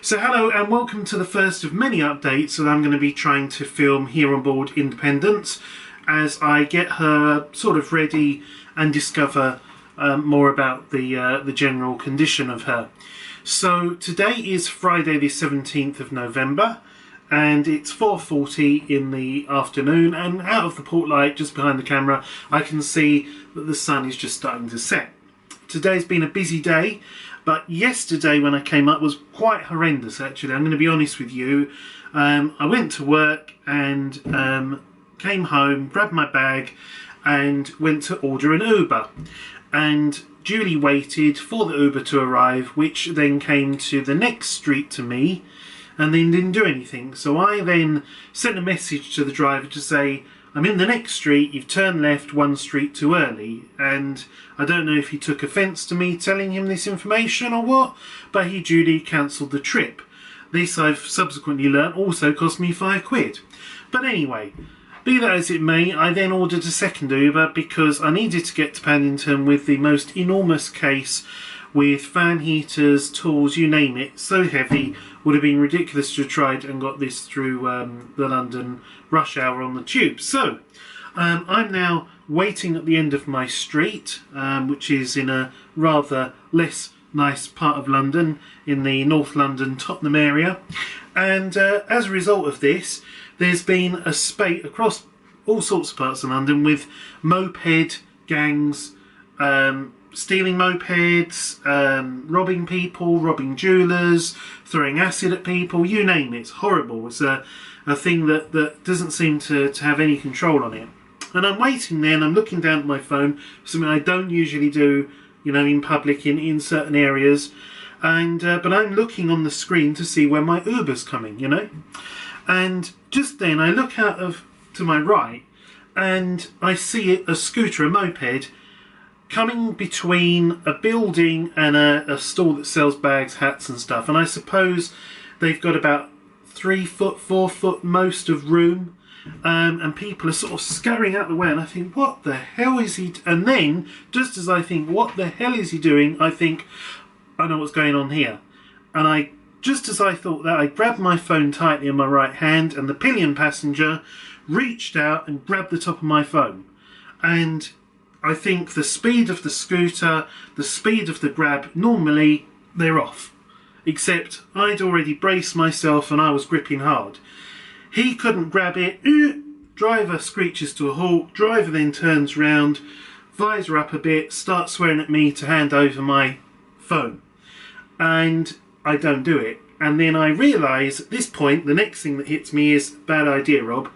So hello and welcome to the first of many updates that I'm going to be trying to film here on board Independence as I get her sort of ready and discover more about the general condition of her. So today is Friday the 17th of November and it's 4:40 in the afternoon, and out of the port light just behind the camera I can see that the sun is just starting to set. Today's been a busy day, but yesterday when I came up was quite horrendous actually. I'm going to be honest with you. I went to work and came home, grabbed my bag and went to order an Uber, and duly waited for the Uber to arrive, which then came to the next street to me and then didn't do anything. So I then sent a message to the driver to say, I'm in the next street, you've turned left one street too early. And I don't know if he took offence to me telling him this information or what, but he duly cancelled the trip. This, I've subsequently learnt, also cost me £5. But anyway, be that as it may, I then ordered a second Uber because I needed to get to Paddington with the most enormous case with fan heaters, tools, you name it, so heavy. Would have been ridiculous to have tried and got this through the London rush hour on the tube. So I'm now waiting at the end of my street, which is in a rather less nice part of London, in the North London Tottenham area. And as a result of this, there's been a spate across all sorts of parts of London with moped gangs, stealing mopeds, robbing people, robbing jewellers, throwing acid at people, you name it. It's horrible. It's a thing that doesn't seem to have any control on it. And I'm waiting there and I'm looking down at my phone, something I don't usually do, you know, in public in certain areas. And but I'm looking on the screen to see when my Uber's coming, you know. And just then I look out to my right and I see a scooter, a moped, coming between a building and a store that sells bags, hats and stuff. And I suppose they've got about 3 foot, 4 foot most of room. And people are sort of scurrying out the way. And I think, what the hell is he... And then, just as I think, what the hell is he doing? I think, I know what's going on here. And just as I thought that, I grabbed my phone tightly in my right hand and the pillion passenger reached out and grabbed the top of my phone. And I think the speed of the scooter, the speed of the grab, normally they're off. Except I'd already braced myself and I was gripping hard. He couldn't grab it. Driver screeches to a halt. Driver then turns round, visor up a bit, starts swearing at me to hand over my phone. And I don't do it. And then I realise at this point, the next thing that hits me is, bad idea, Rob.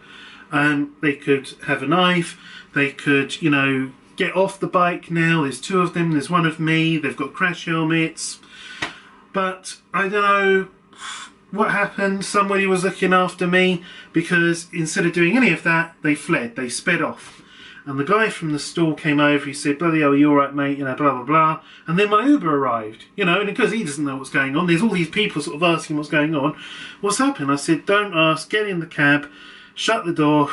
They could have a knife. They could, you know, get off the bike now. There's 2 of them. There's 1 of me. They've got crash helmets. But I don't know what happened. Somebody was looking after me because instead of doing any of that, they fled. They sped off. And the guy from the store came over. He said, bloody hell, are you all right, mate? You know, blah, blah, blah. And then my Uber arrived, you know, and because he doesn't know what's going on, there's all these people sort of asking what's going on. What's happened? I said, don't ask. Get in the cab. Shut the door.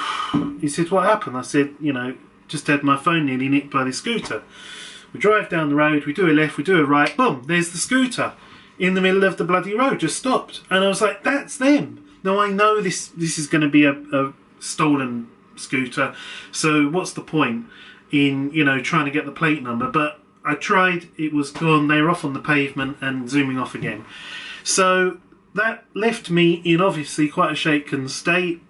He said, what happened? I said, you know, just had my phone nearly nicked by the scooter. We drive down the road. We do a left. We do a right. Boom. There's the scooter in the middle of the bloody road. Just stopped. And I was like, that's them. Now, I know this is going to be a stolen scooter, so what's the point in, you know, trying to get the plate number? But I tried, it was gone. They were off on the pavement and zooming off again. So that left me in obviously quite a shaken state.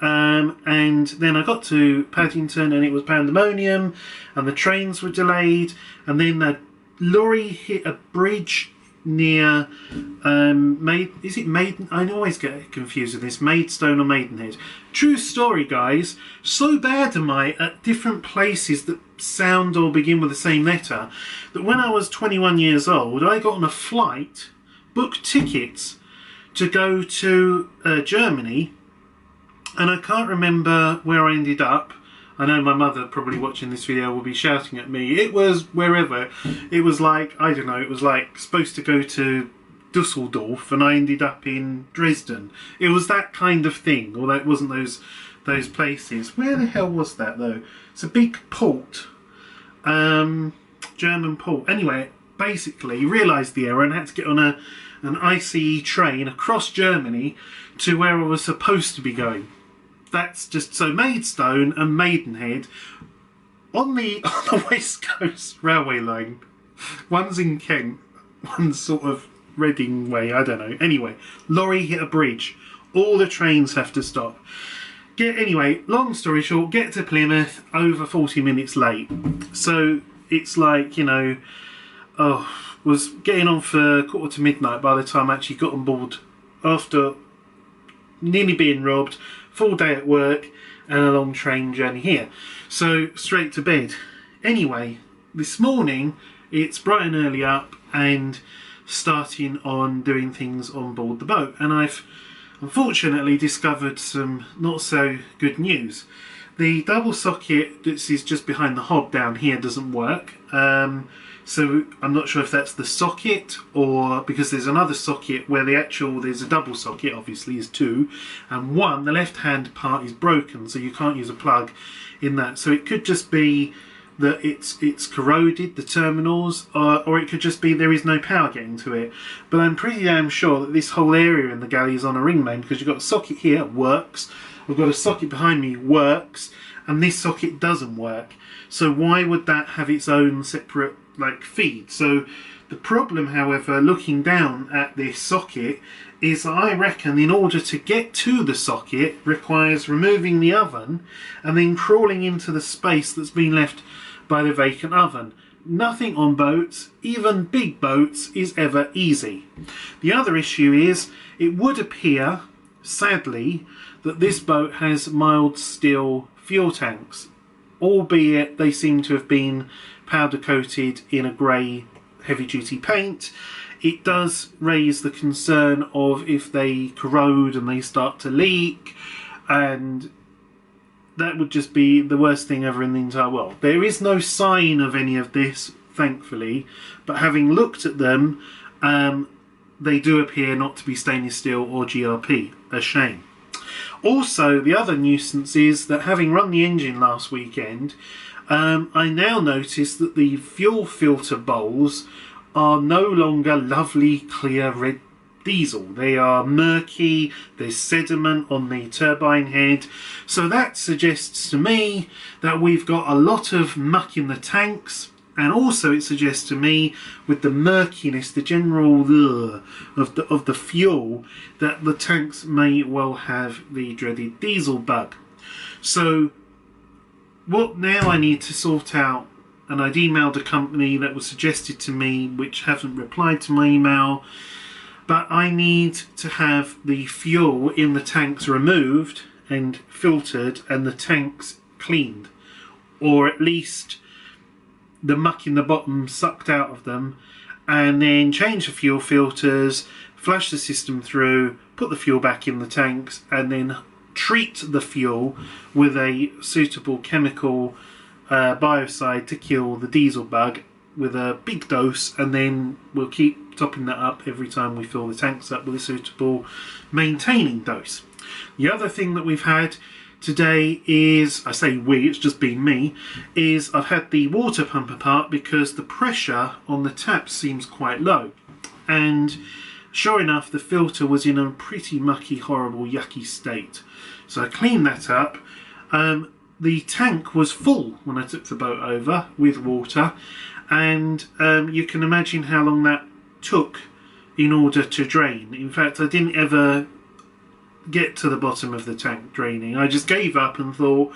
And then I got to Paddington and it was pandemonium and the trains were delayed, and then the lorry hit a bridge near is it Maiden? I always get confused with this, Maidstone or Maidenhead. True story, guys. So bad am I at different places that sound or begin with the same letter that when I was 21 years old I got on a flight, booked tickets to go to Germany, and I can't remember where I ended up. I know my mother, probably watching this video, will be shouting at me. It was wherever. It was like, I don't know, it was like supposed to go to Dusseldorf and I ended up in Dresden. It was that kind of thing, although it wasn't those places. Where the hell was that though? It's a big port. German port. Anyway, basically realised the error and had to get on an ICE train across Germany to where I was supposed to be going. That's just so Maidstone and Maidenhead on the West Coast railway line. One's in Kent, one's sort of Reading way, I don't know. Anyway, lorry hit a bridge. All the trains have to stop. Anyway, long story short, get to Plymouth over 40 minutes late. So it's like, you know, was getting on for midnight by the time I actually got on board after nearly being robbed, full day at work and a long train journey here. So straight to bed. Anyway, this morning it's bright and early up and starting on doing things on board the boat, and I've unfortunately discovered some not so good news. The double socket that is just behind the hob down here doesn't work, so I'm not sure if that's the socket or because there's another socket where there's a double socket, obviously is two, and one, the left hand part is broken, so you can't use a plug in that. So it could just be that it's corroded, the terminals, or it could just be there is no power getting to it. But I'm pretty damn sure that this whole area in the galley is on a ring main, because you've got a socket here, works, I've got a socket behind me, works, and this socket doesn't work. So why would that have its own separate feed? So the problem, however, looking down at this socket, is I reckon in order to get to the socket requires removing the oven and then crawling into the space that's been left by the vacant oven. Nothing on boats, even big boats, is ever easy. The other issue is it would appear, sadly, that this boat has mild steel fuel tanks, albeit they seem to have been powder coated in a grey heavy duty paint. It does raise the concern of if they corrode and they start to leak, and that would just be the worst thing ever in the entire world. There is no sign of any of this, thankfully, but having looked at them, they do appear not to be stainless steel or GRP. A shame. Also, the other nuisance is that having run the engine last weekend, I now notice that the fuel filter bowls are no longer lovely clear red diesel. They are murky, there's sediment on the turbine head, so that suggests to me that we've got a lot of muck in the tanks, and also it suggests to me, with the murkiness, the general of the fuel, that the tanks may well have the dreaded diesel bug. So what now I need to sort out, and I'd emailed a company that was suggested to me, which haven't replied to my email, but I need to have the fuel in the tanks removed and filtered and the tanks cleaned, or at least the muck in the bottom sucked out of them, and then change the fuel filters, flush the system through, put the fuel back in the tanks, and then treat the fuel with a suitable chemical biocide to kill the diesel bug with a big dose, and then we'll keep topping that up every time we fill the tanks up with a suitable maintaining dose. The other thing that we've had today is, I say we, it's just been me, is I've had the water pump apart because the pressure on the tap seems quite low, and sure enough the filter was in a pretty mucky, horrible, yucky state. So I cleaned that up. The tank was full when I took the boat over with water, and you can imagine how long that took in order to drain. In fact, I didn't ever get to the bottom of the tank draining. I just gave up and thought,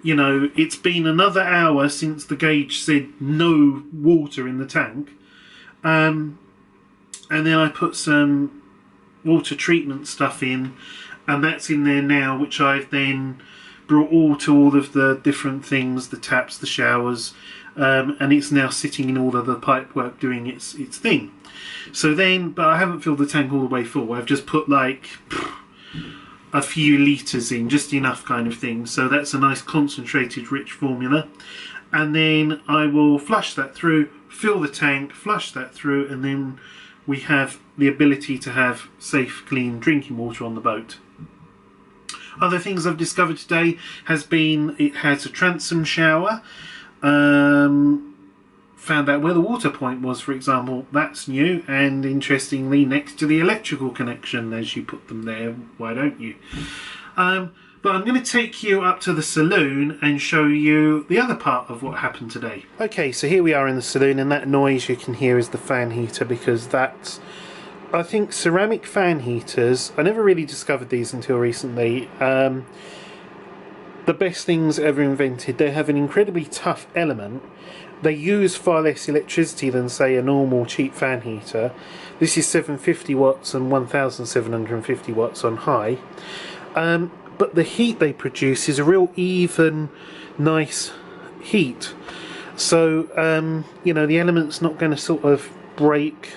you know, it's been another hour since the gauge said no water in the tank, and then I put some water treatment stuff in, and that's in there now, which I've then brought all of the different things, the taps, the showers, and it's now sitting in all of the pipework doing its thing. So then, but I haven't filled the tank all the way full. I've just put like a few litres in, just enough kind of thing. So that's a nice concentrated rich formula. And then I will flush that through, fill the tank, flush that through, and then we have the ability to have safe, clean drinking water on the boat. Other things I've discovered today has been, it has a transom shower found out where the water point was, for example. That's new, and interestingly next to the electrical connection as you put them there. Why don't you? But I'm going to take you up to the saloon and show you the other part of what happened today. Okay, so here we are in the saloon, and that noise you can hear is the fan heater, because that's, I think, ceramic fan heaters, I never really discovered these until recently, the best things ever invented. They have an incredibly tough element. They use far less electricity than, say, a normal cheap fan heater. This is 750 watts and 1750 watts on high. But the heat they produce is a real even, nice heat. So, you know, the element's not going to sort of break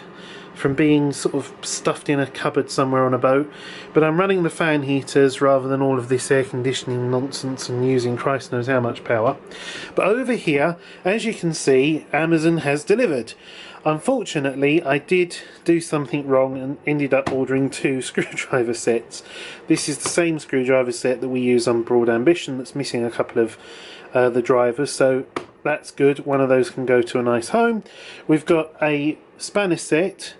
from being sort of stuffed in a cupboard somewhere on a boat. But I'm running the fan heaters rather than all of this air conditioning nonsense and using Christ knows how much power. But over here, as you can see, Amazon has delivered. Unfortunately, I did do something wrong and ended up ordering 2 screwdriver sets. This is the same screwdriver set that we use on Broad Ambition that's missing a couple of the drivers, so that's good. One of those can go to a nice home. We've got a spanner set,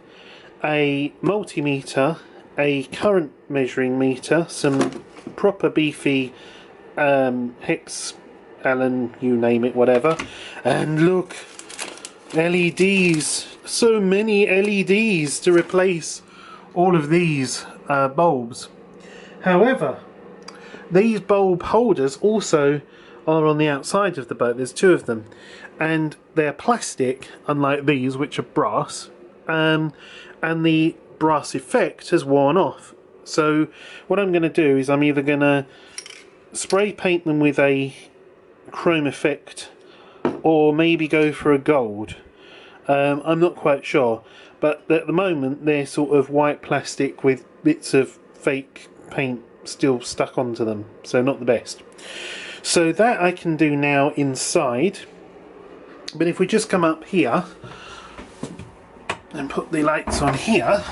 a multimeter, a current measuring meter, some proper beefy hex, Allen, you name it, whatever. And look, LEDs, so many LEDs to replace all of these bulbs. However, these bulb holders also are on the outside of the boat. There's 2 of them, and they're plastic, unlike these which are brass, and the brass effect has worn off. So what I'm going to do is I'm either going to spray paint them with a chrome effect, or maybe go for a gold. I'm not quite sure, but at the moment they're sort of white plastic with bits of fake paint still stuck onto them, so not the best. So that I can do now inside. But if we just come up here and put the lights on here,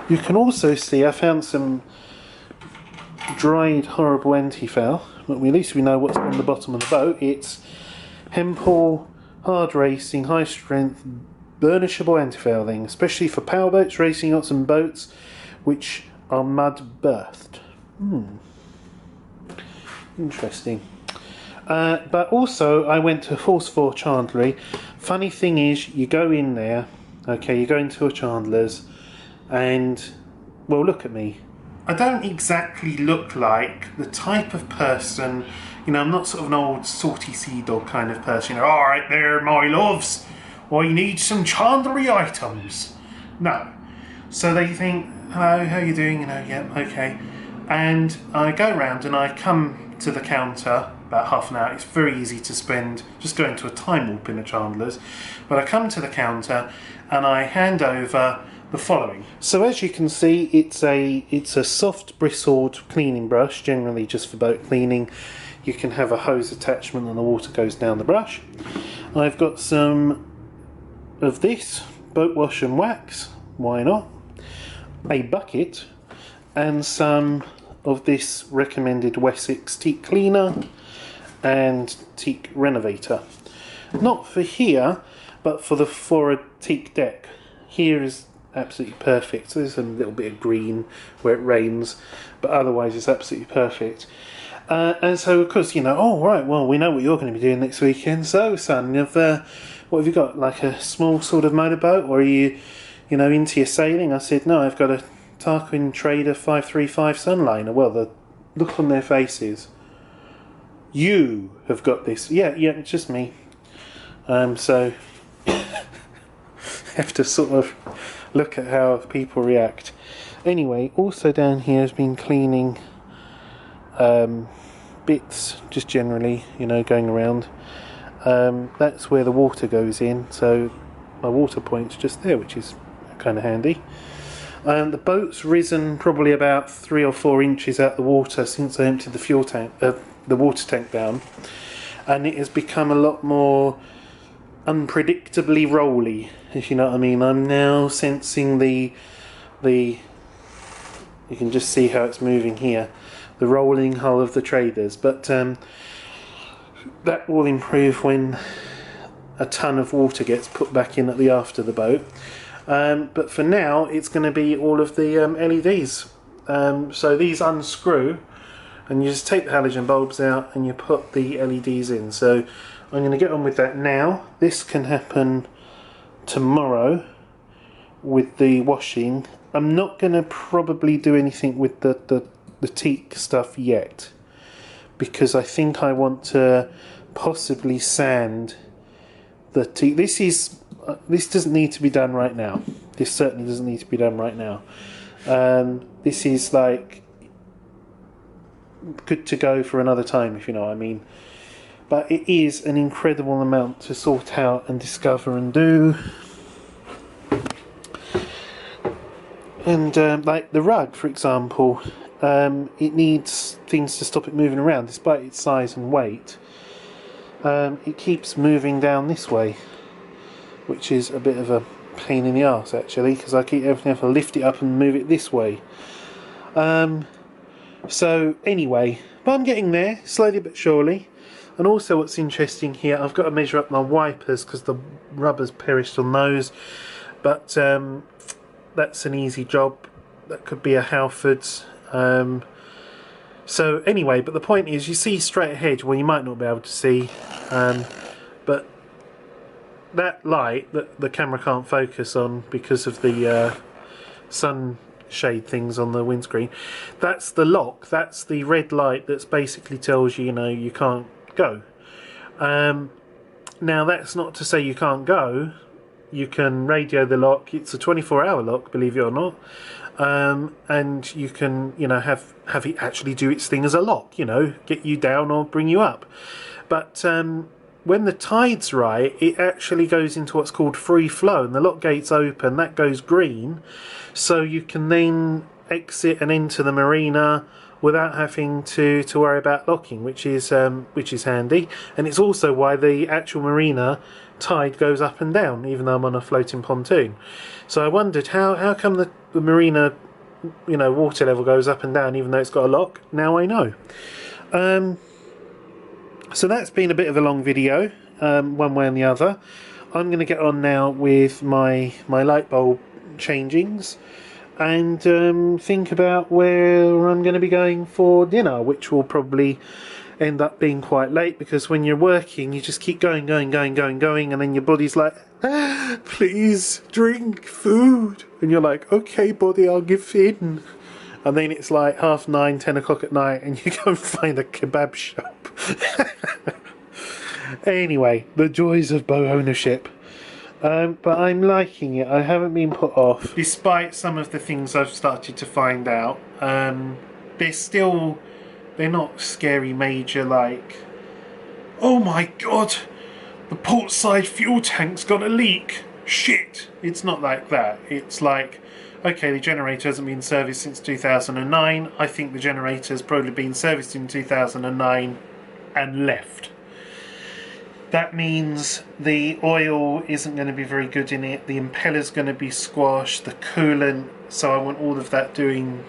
you can also see I found some dried horrible anti-foul, but at least we know what's on the bottom of the boat. It's Hempel hard racing, high strength, burnishable anti-fouling, especially for powerboats, racing yachts and boats which are mud berthed. Interesting. But also I went to Force 4 Chandlery. Funny thing is, you go in there, okay, you go into a Chandler's, and, well, look at me. I don't exactly look like the type of person, you know, I'm not sort of an old salty sea dog kind of person, you know, alright there my loves, I need some Chandlery items. No. So they think, hello, how you doing, you know, yeah, okay. And I go around and I come to the counter, about half an hour. It's very easy to spend just going to a time warp in a Chandler's. But I come to the counter and I hand over the following. So as you can see, it's a soft bristled cleaning brush, generally just for boat cleaning. You can have a hose attachment and the water goes down the brush. I've got some of this boat wash and wax, why not? A bucket and some of this recommended Wessex teak cleaner and teak renovator. Not for here, but for a teak deck. Here is absolutely perfect. So there's a little bit of green where it rains, but otherwise it's absolutely perfect. And so, of course, you know, oh right, well, we know what you're going to be doing next weekend. So, son, what have you got? Like a small sort of motorboat, or are you know, into your sailing? I said, no, I've got a Tarquin Trader 535 Sunliner. Well, the look on their faces. You have got this. Yeah, it's just me. So have to sort of look at how people react. Anyway, also down here has been cleaning bits, just generally, you know, going around. That's where the water goes in, so my water point's just there, which is kind of handy. The boat's risen probably about 3 or 4 inches out the water since I emptied the fuel tank, the water tank down, and it has become a lot more unpredictably rolly, if you know what I mean. I'm now sensing the you can just see how it's moving here, the rolling hull of the traders, but that will improve when a ton of water gets put back in at the aft of the boat. But for now, it's going to be all of the LEDs. So these unscrew, and you just take the halogen bulbs out and you put the LEDs in. So I'm going to get on with that now. This can happen tomorrow with the washing. I'm not going to probably do anything with the teak stuff yet, because I think I want to possibly sand the teak. This doesn't need to be done right now. This certainly doesn't need to be done right now. This is like good to go for another time, if you know what I mean. But it is an incredible amount to sort out and discover and do. And like the rug, for example, it needs things to stop it moving around, despite its size and weight. It keeps moving down this way, which is a bit of a pain in the arse actually, because I keep having to lift it up and move it this way. So anyway, but I'm getting there, slowly but surely. And also what's interesting here, I've got to measure up my wipers because the rubber's perished on those, but that's an easy job. That could be a Halfords. So anyway, but the point is, you see straight ahead, well, you might not be able to see, but that light that the camera can't focus on because of the sunshade things on the windscreen, that's the lock. That's the red light that's basically tells you, you know, you can't go. Now that's not to say you can't go. You can radio the lock. It's a 24-hour lock, believe it or not. And you can, you know, have it actually do its thing as a lock, you know, get you down or bring you up. But when the tide's right, it actually goes into what's called free flow, and the lock gate's open, that goes green, so you can then exit and enter the marina without having to worry about locking, which is handy. And it's also why the actual marina tide goes up and down, even though I'm on a floating pontoon. So I wondered how come the marina, you know, water level goes up and down even though it's got a lock. Now I know. So that's been a bit of a long video, one way and the other. I'm going to get on now with my light bulb changings and think about where I'm going to be going for dinner, which will probably end up being quite late, because when you're working you just keep going, and then your body's like, please drink food, and you're like, okay body, I'll give in. And then it's like 9:30, 10 o'clock at night and you go and find a kebab shop. Anyway, the joys of bow ownership. But I'm liking it. I haven't been put off, despite some of the things I've started to find out. They're not scary major, like, oh my god, the port side fuel tank's got a leak, shit. It's not like that. It's like, okay, the generator hasn't been serviced since 2009. I think the generator's probably been serviced in 2009 and left. That means the oil isn't going to be very good in it, the impeller's going to be squashed, the coolant, so I want all of that doing,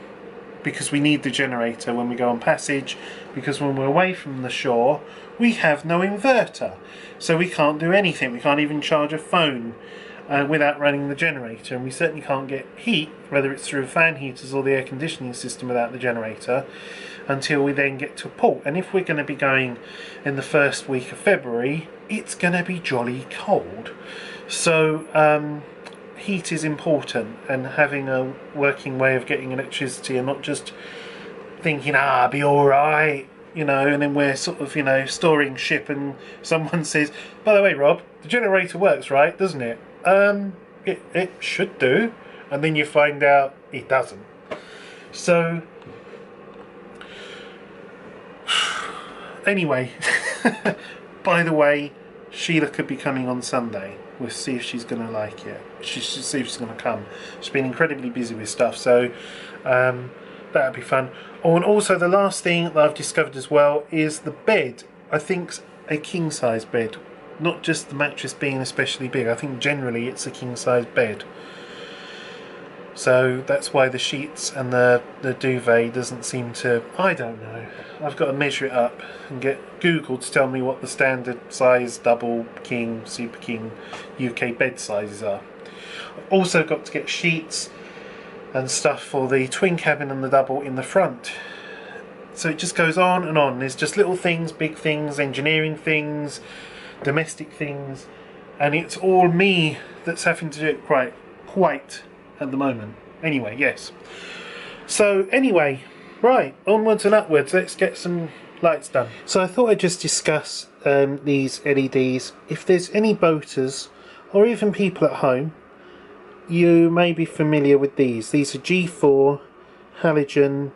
because we need the generator when we go on passage, because when we're away from the shore we have no inverter, so we can't do anything. We can't even charge a phone without running the generator, and we certainly can't get heat, whether it's through fan heaters or the air conditioning system, without the generator, until we then get to port. And if we're going to be going in the first week of February, it's going to be jolly cold, so heat is important, and having a working way of getting electricity and not just thinking, I'll be alright, you know, and then we're sort of, you know, storing ship and someone says, by the way Rob, the generator works, right, doesn't it? It should do, and then you find out it doesn't. So anyway, by the way, Sheila could be coming on Sunday. We'll see if she's going to like it. She should see if she's going to come. She's been incredibly busy with stuff, so that'll be fun. Oh, and also the last thing that I've discovered as well is the bed. I think a king size bed, not just the mattress being especially big. I think generally it's a king size bed. So that's why the sheets and the duvet doesn't seem to... I don't know. I've got to measure it up and get Google to tell me what the standard size double king, super king UK bed sizes are. I've also got to get sheets and stuff for the twin cabin and the double in the front. So it just goes on and on. There's just little things, big things, engineering things, domestic things, and it's all me that's having to do it quite at the moment. Anyway, yes. So anyway, right, onwards and upwards. Let's get some lights done. So I thought I'd just discuss these LEDs. If there's any boaters or even people at home, you may be familiar with these. These are G4 halogen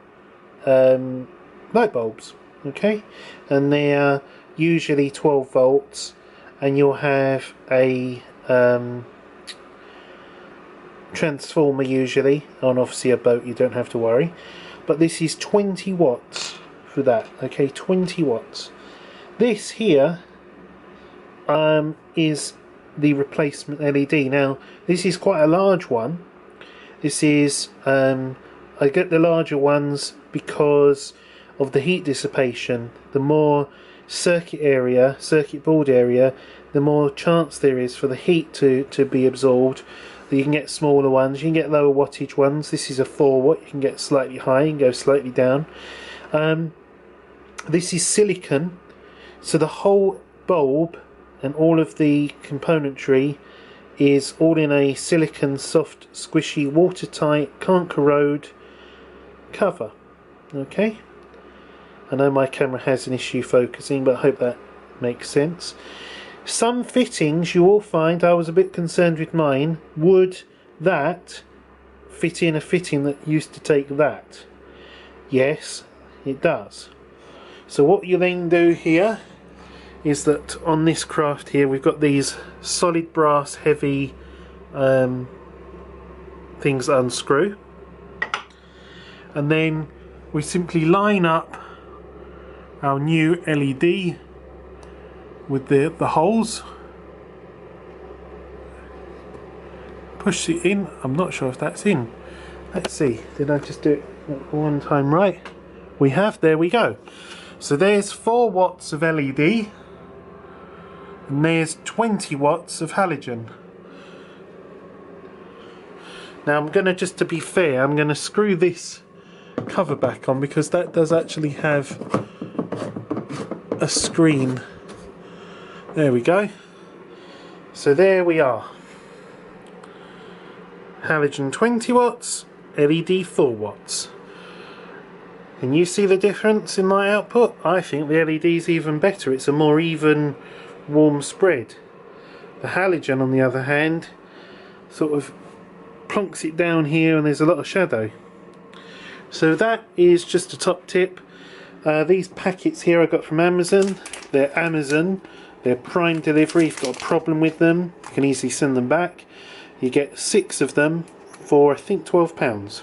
light bulbs, okay, and they are usually 12 volts, and you'll have a transformer usually on, obviously a boat you don't have to worry, but this is 20 watts for that, okay, 20 watts. This here is the replacement LED. Now this is quite a large one. This is I get the larger ones because of the heat dissipation. The more circuit board area, the more chance there is for the heat to be absorbed. You can get smaller ones, you can get lower wattage ones. This is a 4 watt, you can get slightly high, you can go slightly down. This is silicon, so the whole bulb and all of the componentry is all in a silicon soft, squishy, watertight, can't corrode cover. Okay, I know my camera has an issue focusing, but I hope that makes sense. Some fittings you will find, I was a bit concerned with mine, would that fit in a fitting that used to take that? Yes, it does. So what you then do here is that on this craft here we've got these solid brass heavy things that unscrew, and then we simply line up our new LED with the holes, push it in. I'm not sure if that's in. Let's see, did I just do it one time right? We have, there we go. So there's 4 watts of LED and there's 20 watts of halogen. Now I'm going to, just to be fair, I'm going to screw this cover back on because that does actually have a screen. There we go. So there we are. Halogen 20 watts, LED 4 watts. Can you see the difference in my output? I think the LED is even better. It's a more even, warm spread. The halogen, on the other hand, sort of plonks it down here and there's a lot of shadow. So that is just a top tip. These packets here I got from Amazon. They're Amazon. They're Prime delivery. If you've got a problem with them, you can easily send them back. You get 6 of them for I think £12.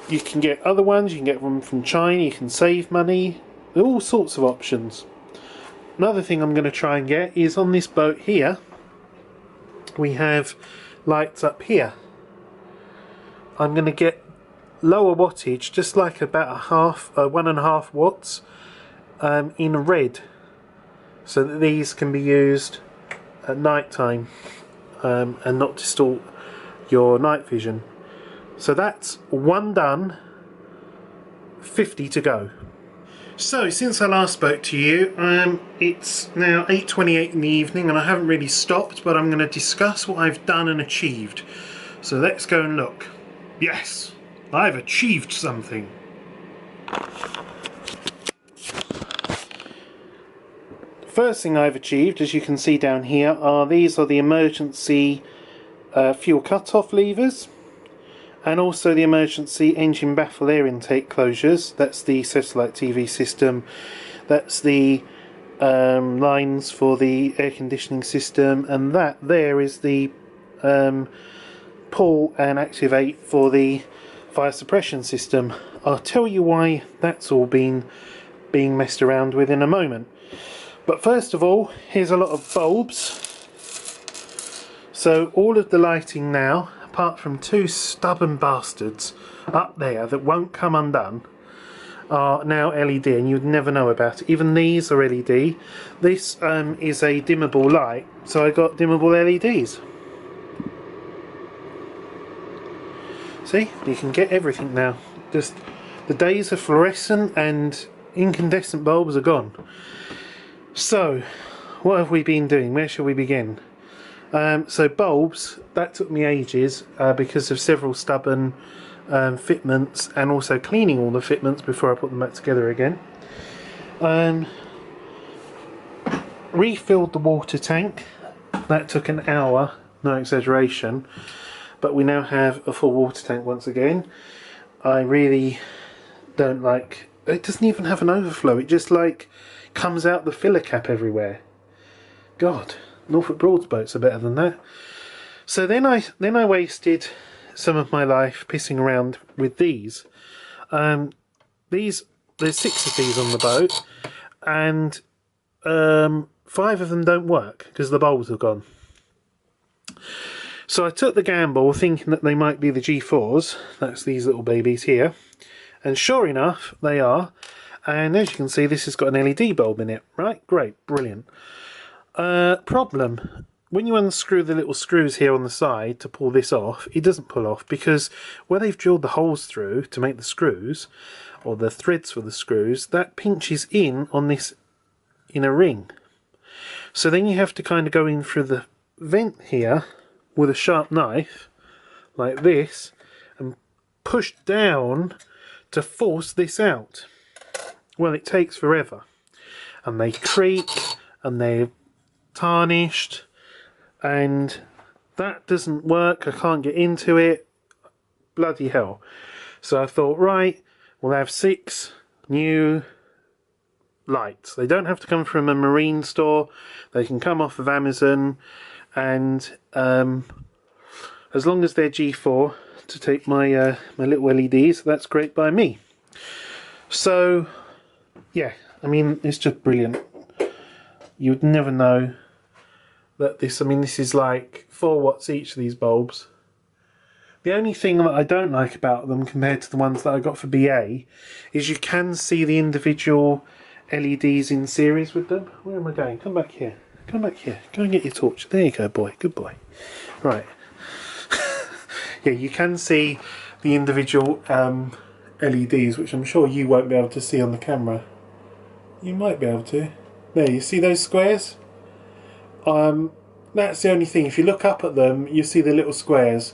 You can get other ones, you can get them from China, you can save money. There are all sorts of options. Another thing I'm going to try and get is on this boat here, we have lights up here. I'm going to get lower wattage, just like about 1.5 watts in red, so that these can be used at night time and not distort your night vision. So that's one done, 50 to go. So since I last spoke to you, it's now 8:28 in the evening and I haven't really stopped, but I'm going to discuss what I've done and achieved. So let's go and look. Yes, I've achieved something. First thing I've achieved, as you can see down here, these are the emergency fuel cut-off levers, and also the emergency engine baffle air intake closures. That's the satellite TV system. That's the lines for the air conditioning system, and that there is the pull and activate for the fire suppression system. I'll tell you why that's all being messed around with in a moment. But first of all, here's a lot of bulbs. So all of the lighting now, apart from two stubborn bastards up there that won't come undone, are now LED, and you'd never know about it. Even these are LED. This is a dimmable light, so I got dimmable LEDs. See, you can get everything now. Just the days of fluorescent and incandescent bulbs are gone. So, what have we been doing? Where shall we begin? So bulbs, that took me ages because of several stubborn fitments, and also cleaning all the fitments before I put them back together again. Refilled the water tank. That took an hour, no exaggeration, but we now have a full water tank once again. I really don't like, it doesn't even have an overflow, it just like comes out the filler cap everywhere. God, Norfolk Broad's boats are better than that. So then I wasted some of my life pissing around with these. There's 6 of these on the boat, and 5 of them don't work because the bulbs are gone. So I took the gamble thinking that they might be the G4s, that's these little babies here, and sure enough they are, and as you can see this has got an LED bulb in it, right? Great, brilliant. Problem, when you unscrew the little screws here on the side to pull this off, it doesn't pull off because where they've drilled the holes through to make the screws, or the threads for the screws, that pinches in on this inner ring. So then you have to kind of go in through the vent here with a sharp knife, like this, and push down to force this out. Well, it takes forever. And they creak, and they're tarnished, and that doesn't work. I can't get into it. Bloody hell. So I thought, right, we'll have 6 new lights. They don't have to come from a marine store. They can come off of Amazon, and as long as they're G4 to take my my little LEDs, that's great by me. So yeah, I mean, it's just brilliant. You'd never know that this, I mean, this is like 4 watts each of these bulbs. The only thing that I don't like about them compared to the ones that I got for BA is you can see the individual LEDs in series with them. Where am I going? Come back here. Come back here. Go and get your torch. There you go, boy. Good boy. Right. Yeah, you can see the individual LEDs, which I'm sure you won't be able to see on the camera. You might be able to. There, you see those squares? That's the only thing. If you look up at them, you see the little squares.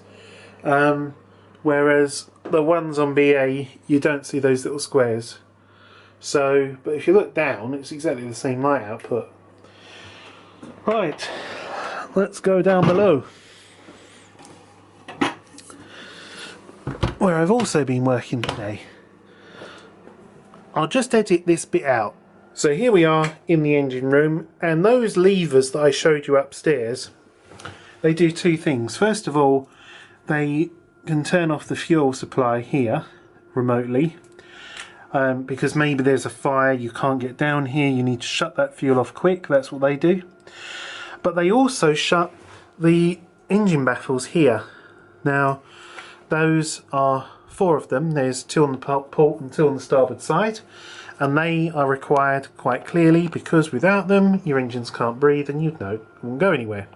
Whereas the ones on BA, you don't see those little squares. So, but if you look down, it's exactly the same light output. Right, let's go down below, where I've also been working today. I'll just edit this bit out. So here we are in the engine room, and those levers that I showed you upstairs, they do 2 things. First of all, they can turn off the fuel supply here remotely, because maybe there's a fire, you can't get down here, you need to shut that fuel off quick. That's what they do. But they also shut the engine baffles here. Now those are 4 of them. There's 2 on the port and 2 on the starboard side, and they are required quite clearly because without them your engines can't breathe, and you'd know it won't go anywhere.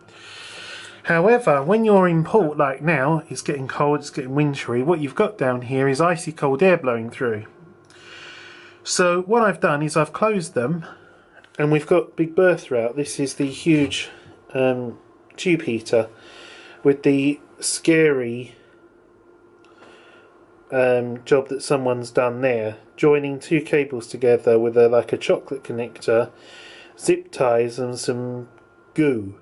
However, when you're in port like now, it's getting cold, it's getting wintry, what you've got down here is icy cold air blowing through. So what I've done is I've closed them, and we've got big berth throughout. This is the huge tube heater with the scary job that someone's done there, joining 2 cables together with like a chocolate connector, zip ties and some goo.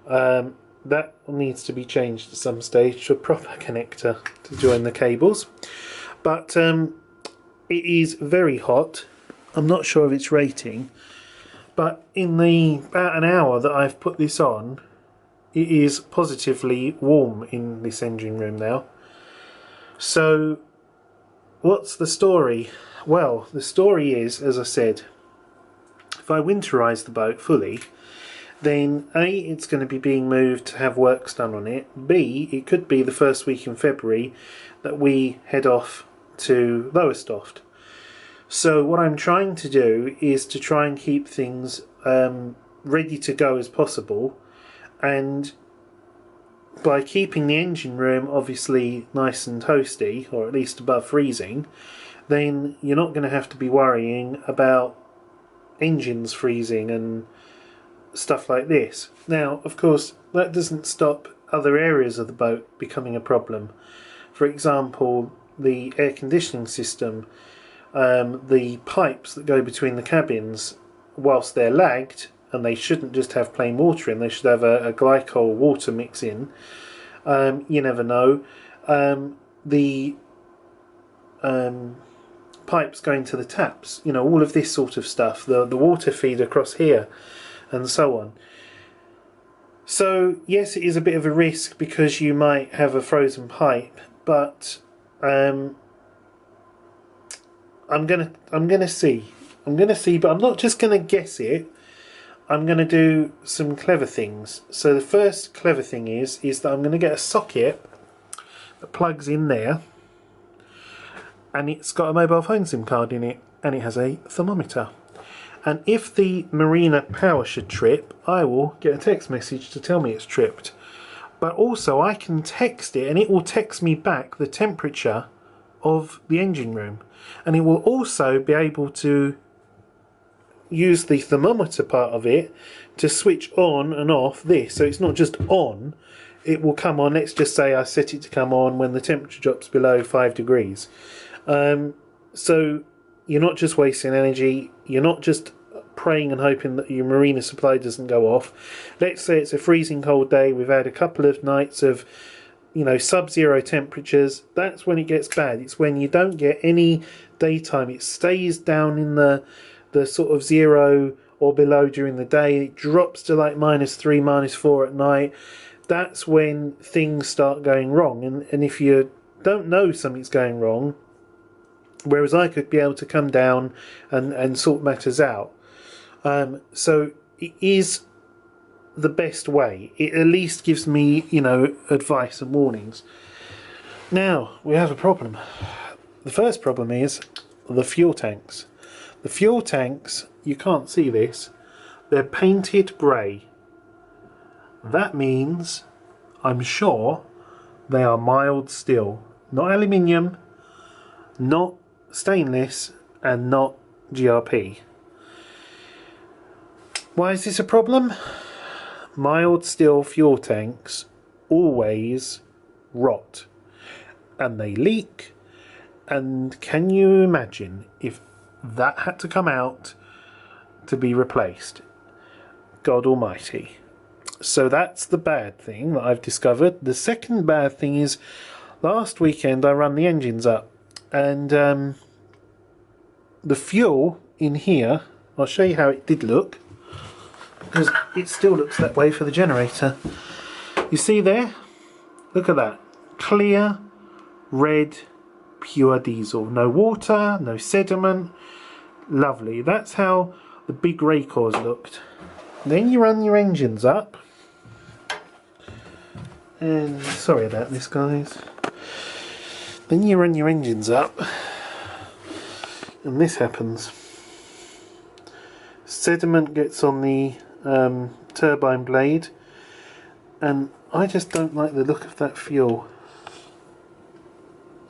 That needs to be changed at some stage to a proper connector to join the cables. But it is very hot. I'm not sure of its rating, but in the about an hour that I've put this on, it is positively warm in this engine room now. So what's the story? Well, the story is, as I said, if I winterize the boat fully then A, it's going to be being moved to have works done on it. B, it could be the first week in February that we head off to Lowestoft. So what I'm trying to do is to try and keep things ready to go as possible, and by keeping the engine room obviously nice and toasty, or at least above freezing, then you're not going to have to be worrying about engines freezing and stuff like this. Now, of course, that doesn't stop other areas of the boat becoming a problem. For example, the air conditioning system, the pipes that go between the cabins, whilst they're lagged, and they shouldn't just have plain water in, they should have a glycol water mix in. You never know. The pipes going to the taps, you know, all of this sort of stuff, the water feed across here, and so on. So yes, it is a bit of a risk because you might have a frozen pipe, but I'm gonna see, but I'm not just gonna guess it. I'm going to do some clever things. So the first clever thing is that I'm going to get a socket that plugs in there, and it's got a mobile phone SIM card in it, and it has a thermometer. And if the marina power should trip, I will get a text message to tell me it's tripped. But also I can text it, and it will text me back the temperature of the engine room. And it will also be able to use the thermometer part of it to switch on and off this. So it's not just on, it will come on. Let's just say I set it to come on when the temperature drops below 5 degrees. So you're not just wasting energy, you're not just praying and hoping that your marina supply doesn't go off. Let's say it's a freezing cold day, we've had a couple of nights of, you know, sub-zero temperatures. That's when it gets bad. It's when you don't get any daytime. It stays down in the sort of 0 or below during the day. It drops to like -3, -4 at night. That's when things start going wrong. And if you don't know something's going wrong, whereas I could be able to come down and sort matters out. So it is the best way. It at least gives me, you know, advice and warnings. Now, we have a problem. The first problem is the fuel tanks. The fuel tanks, you can't see this, they're painted grey. That means, I'm sure, they are mild steel. Not aluminium, not stainless, and not GRP. Why is this a problem? Mild steel fuel tanks always rot. And they leak. And can you imagine if that had to come out to be replaced? God almighty. So that's the bad thing that I've discovered. The second bad thing is, last weekend I ran the engines up, and the fuel in here, I'll show you how it did look, because it still looks that way for the generator. You see there? Look at that. Clear, red, pure diesel. No water, no sediment. Lovely. That's how the big Raycors looked. Then you run your engines up. And sorry about this, guys. Then you run your engines up. And this happens. Sediment gets on the turbine blade. And I just don't like the look of that fuel.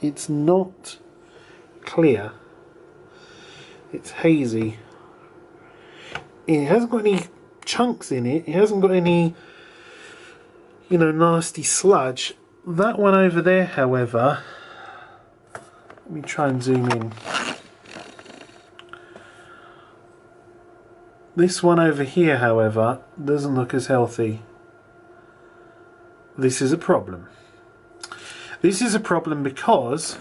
It's not clear. It's hazy. It hasn't got any chunks in it. It hasn't got any, you know, nasty sludge. That one over there, however, let me try and zoom in. This one over here, however, doesn't look as healthy. This is a problem. This is a problem because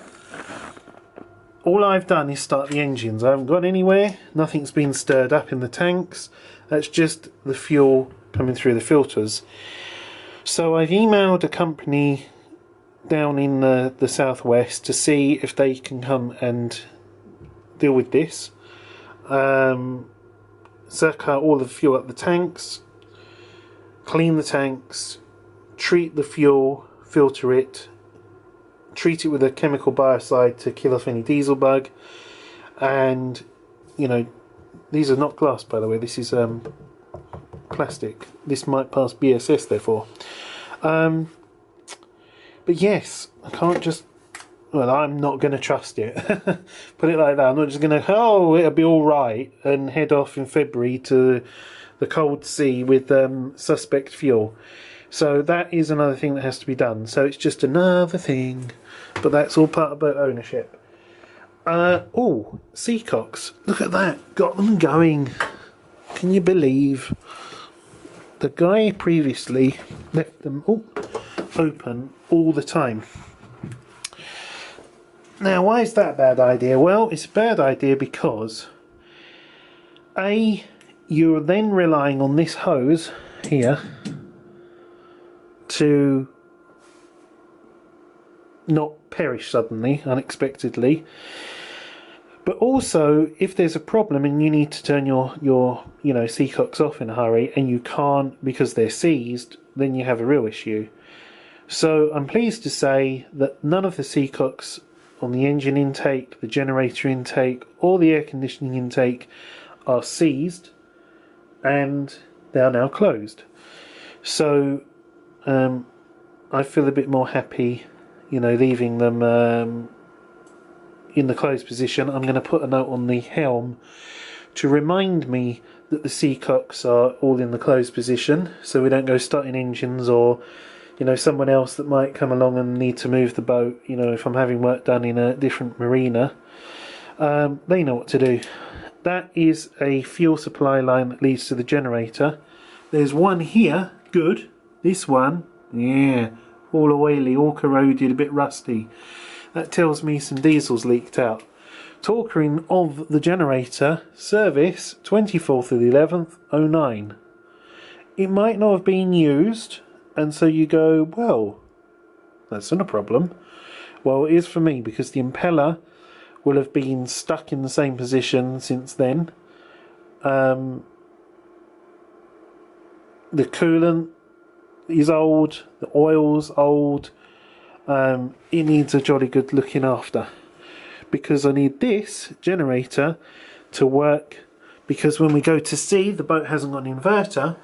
all I've done is start the engines. I haven't gone anywhere. Nothing's been stirred up in the tanks. That's just the fuel coming through the filters. So I've emailed a company down in the southwest to see if they can come and deal with this. Suck out all the fuel up the tanks, clean the tanks, treat the fuel, filter it, treat it with a chemical biocide to kill off any diesel bug, and you know, these are not glass, by the way, this is plastic. This might pass BSS therefore. But yes, I can't just, well, I'm not going to trust it. Put it like that. I'm not just going to, oh, it'll be alright, and head off in February to the cold sea with suspect fuel. So that is another thing that has to be done. So it's just another thing, but that's all part of boat ownership. Oh, seacocks. Look at that. Got them going. Can you believe? The guy previously left them open all the time. Now, why is that a bad idea? Well, it's a bad idea because A, you're then relying on this hose here to not perish suddenly, unexpectedly. But also, if there's a problem and you need to turn your seacocks off in a hurry and you can't because they're seized, then you have a real issue. So I'm pleased to say that none of the seacocks on the engine intake, the generator intake, or the air conditioning intake are seized, and they are now closed. So I feel a bit more happy, leaving them in the closed position. I'm going to put a note on the helm to remind me that the seacocks are all in the closed position, so we don't go starting engines, or someone else that might come along and need to move the boat, if I'm having work done in a different marina, they know what to do. That is a fuel supply line that leads to the generator. There's one here, good. This one, yeah, all oily, all corroded, a bit rusty. That tells me some diesel's leaked out. Talking of the generator, service 24th of the 11th, 09. It might not have been used, and so you go, well, that's not a problem. Well, it is for me, because the impeller will have been stuck in the same position since then. The coolant is old, the oil's old. It needs a jolly good looking after, because I need this generator to work, because when we go to sea the boat hasn't got an inverter,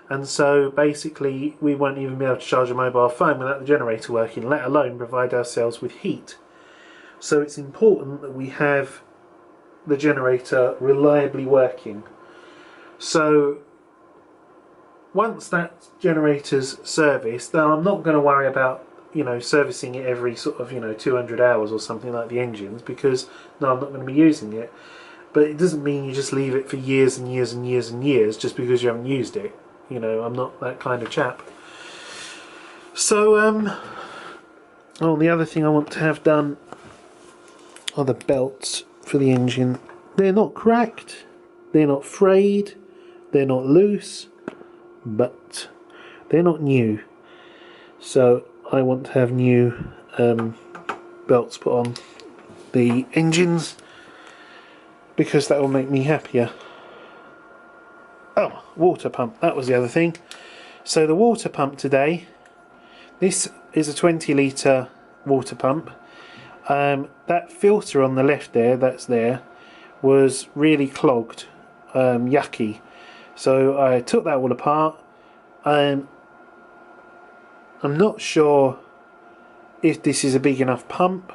and so basically we won't even be able to charge a mobile phone without the generator working, let alone provide ourselves with heat. So it's important that we have the generator reliably working. So once that generator's serviced, then I'm not going to worry about servicing it every sort of 200 hours or something like the engines, because no, I'm not going to be using it. But it doesn't mean you just leave it for years and years and years and years just because you haven't used it. I'm not that kind of chap. So the other thing I want to have done are the belts for the engine. They're not cracked, they're not frayed, they're not loose, but they're not new. So I want to have new belts put on the engines, because that will make me happier. Oh, water pump, that was the other thing. So the water pump today, this is a 20 litre water pump. That filter on the left there, was really clogged, yucky. So I took that all apart. I'm not sure if this is a big enough pump.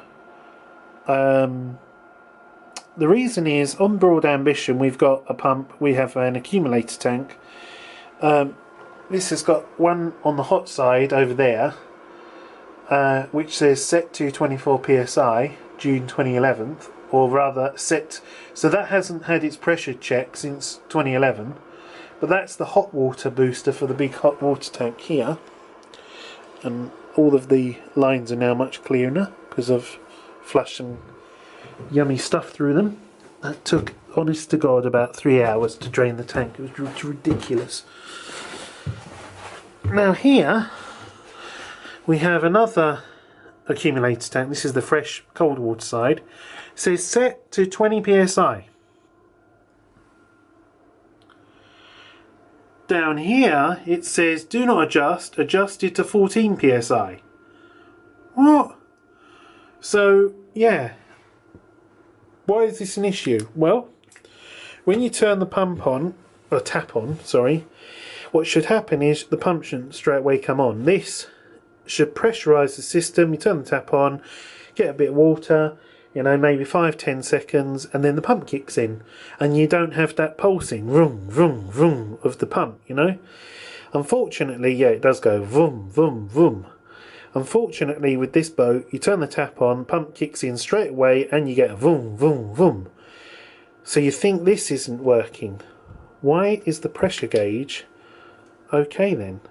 The reason is, on Broad Ambition we've got a pump, we have an accumulator tank. This has got one on the hot side over there, which says set to 24 psi, June 2011, or rather set, so that hasn't had its pressure check since 2011, but that's the hot water booster for the big hot water tank here. And all of the lines are now much clearer because I've flushed some yummy stuff through them. That took, honest to God, about 3 hours to drain the tank. It was ridiculous. Now here we have another accumulator tank. This is the fresh cold water side. It says set to 20 psi. down here it says do not adjust, adjusted to 14 psi. What? So yeah, why is this an issue? Well, when you turn the pump on, or tap on, sorry, what should happen is the pump shouldn't straight away come on. This should pressurise the system. You turn the tap on, get a bit of water, you know, maybe 5-10 seconds, and then the pump kicks in, and you don't have that pulsing vroom vroom vroom of the pump, you know. Unfortunately, yeah, it does go vroom vroom vroom. Unfortunately, with this boat, you turn the tap on, pump kicks in straight away, and you get a vroom vroom vroom. So you think this isn't working. Why is the pressure gauge okay then?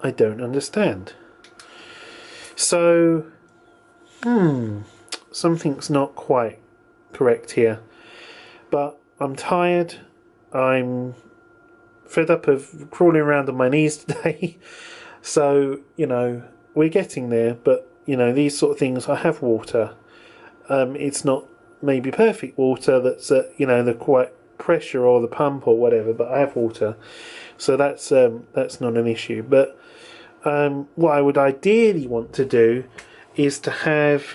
I don't understand. So, something's not quite correct here. But I'm tired. I'm fed up of crawling around on my knees today. So, you know, we're getting there. But, you know, these sort of things, I have water. It's not maybe perfect water that's at, you know, the correct pressure or the pump or whatever, but I have water. So that's not an issue. But what I would ideally want to do is to have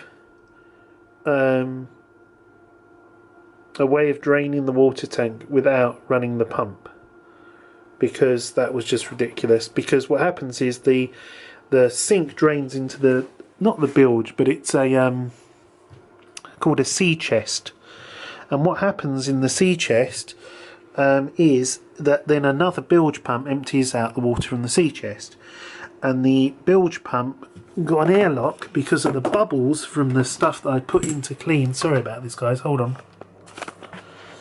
a way of draining the water tank without running the pump, because that was just ridiculous. Because what happens is the sink drains into the, not the bilge, but it's a called a sea chest. And what happens in the sea chest is that then another bilge pump empties out the water from the sea chest, and the bilge pump got an airlock because of the bubbles from the stuff that I put in to clean. Sorry about this, guys, hold on.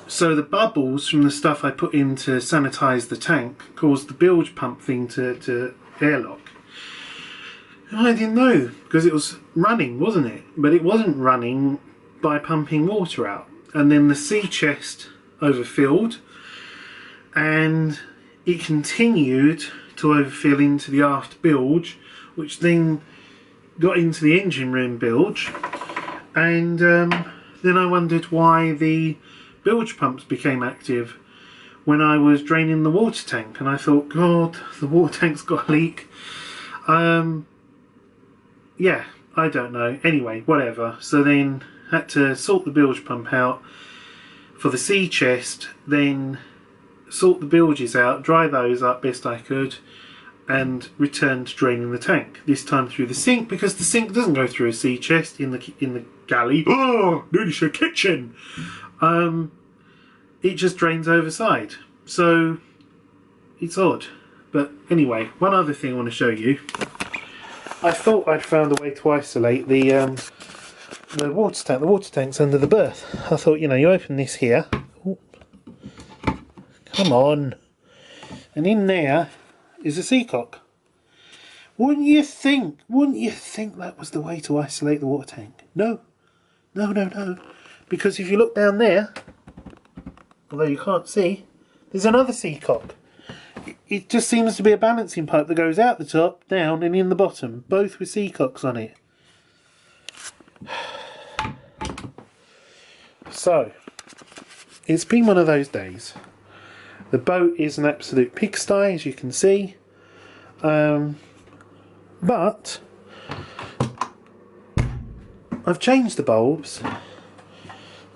So the bubbles from the stuff I put in to sanitize the tank caused the bilge pump thing to airlock. And I didn't know, because it was running, wasn't it? But it wasn't running by pumping water out. And then the sea chest overfilled, and it continued to overfill into the aft bilge, which then got into the engine room bilge. And then I wondered why the bilge pumps became active when I was draining the water tank, and I thought, God, the water tank's got a leak. Yeah, I don't know. Anyway, whatever. So then had to sort the bilge pump out for the sea chest, then sort the bilges out, dry those up best I could, and return to draining the tank. This time through the sink, because the sink doesn't go through a sea chest in the galley. Oh, nearly said kitchen. It just drains overside. So it's odd. But anyway, one other thing I want to show you. I thought I'd found a way to isolate the water tank. The water tank's under the berth. I thought, you know, you open this here. Ooh. Come on. And in there is a seacock. Wouldn't you think that was the way to isolate the water tank? No. No, no, no. Because if you look down there, although you can't see, there's another seacock. It just seems to be a balancing pipe that goes out the top, down, and in the bottom, both with seacocks on it. So, it's been one of those days. The boat is an absolute pigsty, as you can see. But I've changed the bulbs.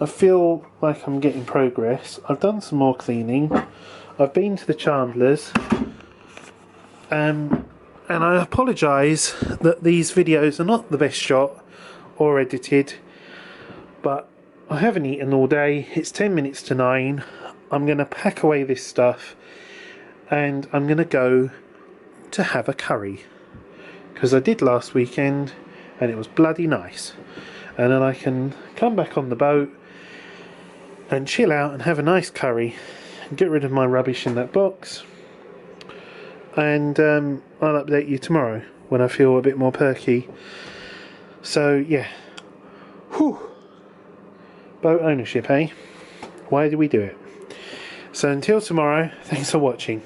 I feel like I'm getting progress. I've done some more cleaning. I've been to the Chandlers. And I apologise that these videos are not the best shot or edited. But I haven't eaten all day. It's 10 minutes to 9. I'm going to pack away this stuff. And I'm going to go to have a curry. Because I did last weekend. And it was bloody nice. And then I can come back on the boat and chill out and have a nice curry and get rid of my rubbish in that box. And I'll update you tomorrow when I feel a bit more perky. So yeah. Whew. Boat ownership, eh? Why do we do it? So until tomorrow, thanks for watching.